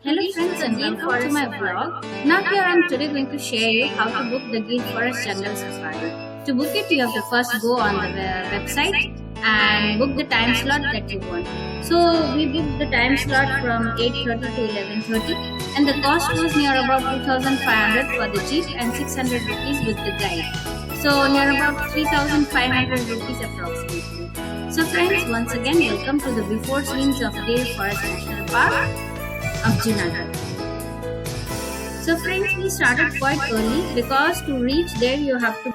Hello friends and welcome to my vlog. Now here I am today going to share you how to book the Gir Forest Jungle Safari. To book it you have to first go on the website and book the time slot that you want. So we booked the time slot from 8:30 to 11:30 and the cost was near about 2,500 for the jeep and 600 rupees with the guide. So near about 3,500 rupees approximately. So friends, once again welcome to the before scenes of Gir Forest National Park of Junagadh. So friends, we started quite early because to reach there you have to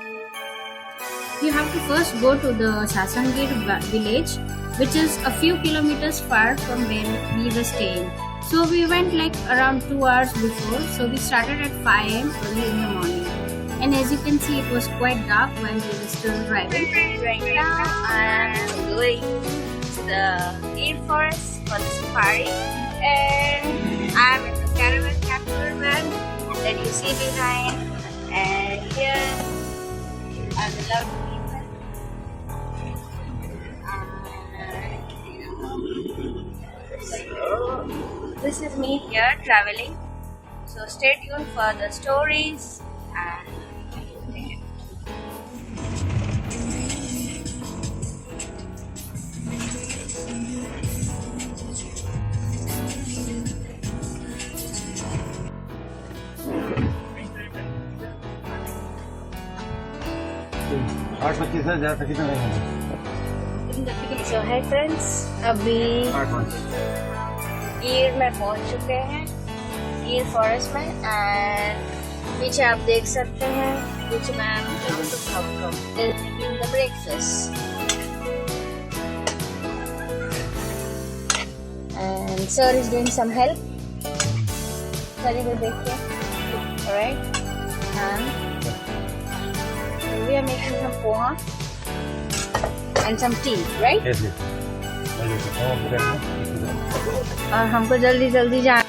first go to the Sasangir village, which is a few kilometers far from where we were staying. So we went like around 2 hours before. So we started at 5 AM early in the morning. And as you can see, it was quite dark when we were still driving. Right now I am going to the Gir Forest for the safari, and I am in the caravan capture van that you see behind, and here are the lovely people. So this is me here traveling. So stay tuned for the stories and So hey friends, अभी गिर में पहुंच चुके हैं, गिर forest में, and पीछे आप देख सकते हैं which man is making the breakfast, and sir is doing some help. Sorry, go देखिए. Alright, and we are making some poha and some tea, right? Yes, yes. और हमको जल्दी जल्दी जाना.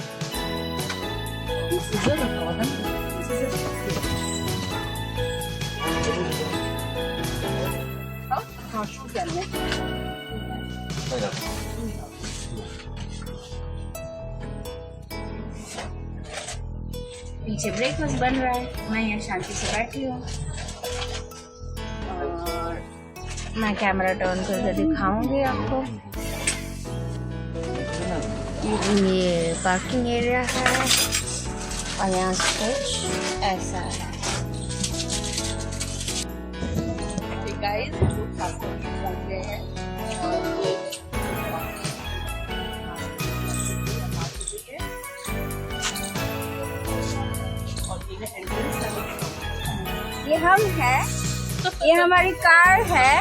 पीछे ब्रेकफास्ट बन रहा है, मैं यहाँ शांति से बैठी हूँ और मैं कैमरा टर्न करके दिखाऊंगी आपको. ये पार्किंग एरिया है और यहाँ से कुछ ऐसा है. गाइस पहुंच गए हैं. ये हम हैं, ये हमारी कार है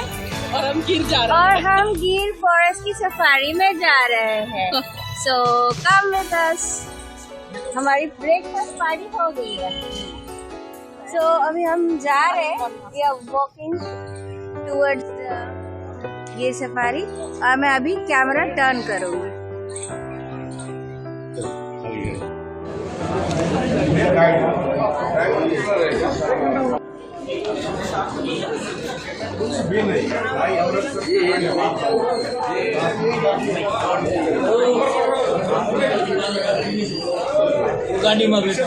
और हम गिर जा रहे हैं. और हम गिर फॉरेस्ट की सफारी में जा रहे हैं. सो कम विद अस. हमारी ब्रेकफास्ट पार्टी हो गई है. सो अभी हम जा रहे हैं, वी आर वॉकिंग टुवर्ड्स गिर सफारी, और मैं अभी कैमरा टर्न करूंगी. गाड़ी में बैठ.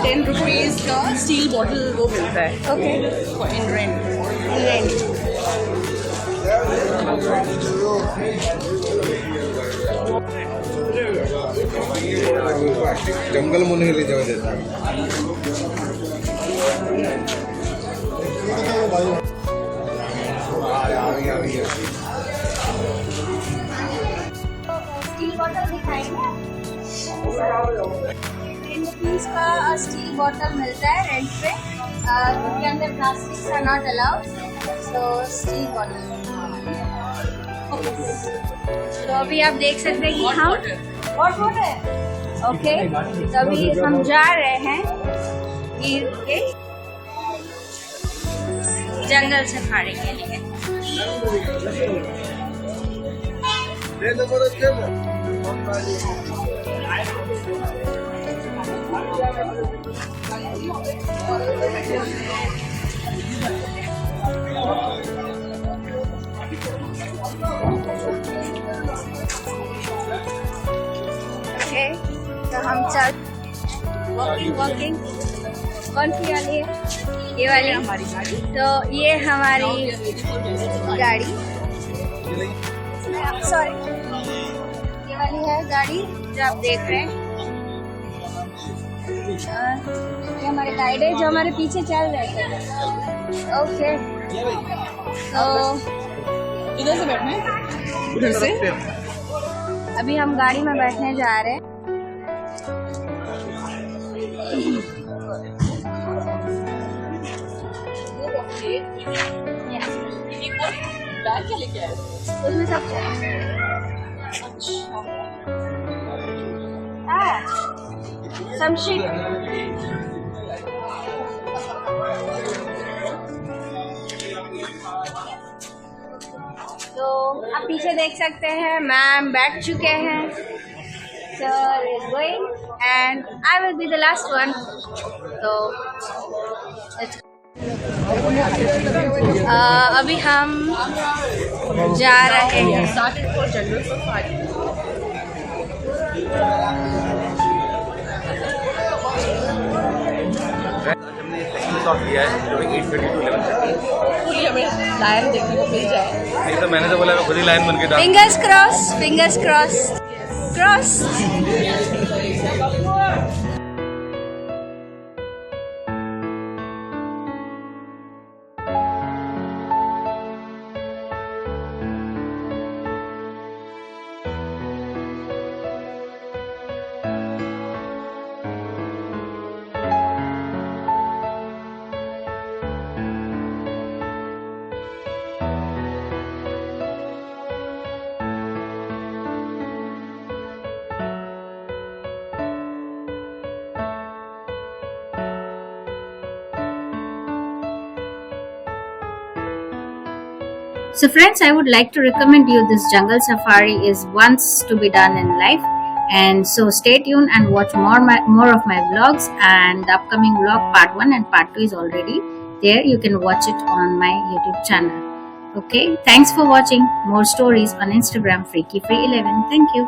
₹10 का स्टील बॉटल वो मिलता है. ओके, इन रेंट. जंगल में नहीं ले जाओ देता. स्टील बॉटल दिखाएंगे. ₹10 का स्टील बॉटल मिलता है रेंट पे, क्योंकि अंदर plastics are not allowed. So steel bottle. तो अभी आप देख सकते हैं कि हम हॉट वाटर. ओके, तो अभी हम जा रहे हैं गिर के जंगल सफारी के लिए. ओके, तो हम चल वॉकिंग। कौन सी वाली है? ये वाली हमारी गाड़ी। तो ये हमारी गाड़ी, सॉरी, ये वाली है गाड़ी जो आप देख रहे हैं। ये हमारे गाइड है जो हमारे पीछे चल रहे थे। ओके, तो इधर से बैठना है, उधर से। अभी हम गाड़ी में बैठने जा रहे हैं। बैग क्या लेके आए? उसमें सब समशीट। तो आप पीछे देख सकते हैं मैम बैठ चुके हैं। So we're going and I will be the last one. So let's अभी हम जा रहे हैं। Started for jungle safari. हमने सेकंड स्लॉट लिया है जो 8:30 to 11:30। पूरी हमें लायन देखने को मिल जाए। नहीं तो मैंने तो बोला मैं खुद ही लाइन बन के डाल। Fingers crossed, fingers crossed, crossed. So friends, I would like to recommend you this jungle safari is once to be done in life, and so stay tuned and watch more of my vlogs, and the upcoming vlog part 1 and part 2 is already there. You can watch it on my YouTube channel. Okay, thanks for watching. More stories on Instagram, freaky free 11. Thank you.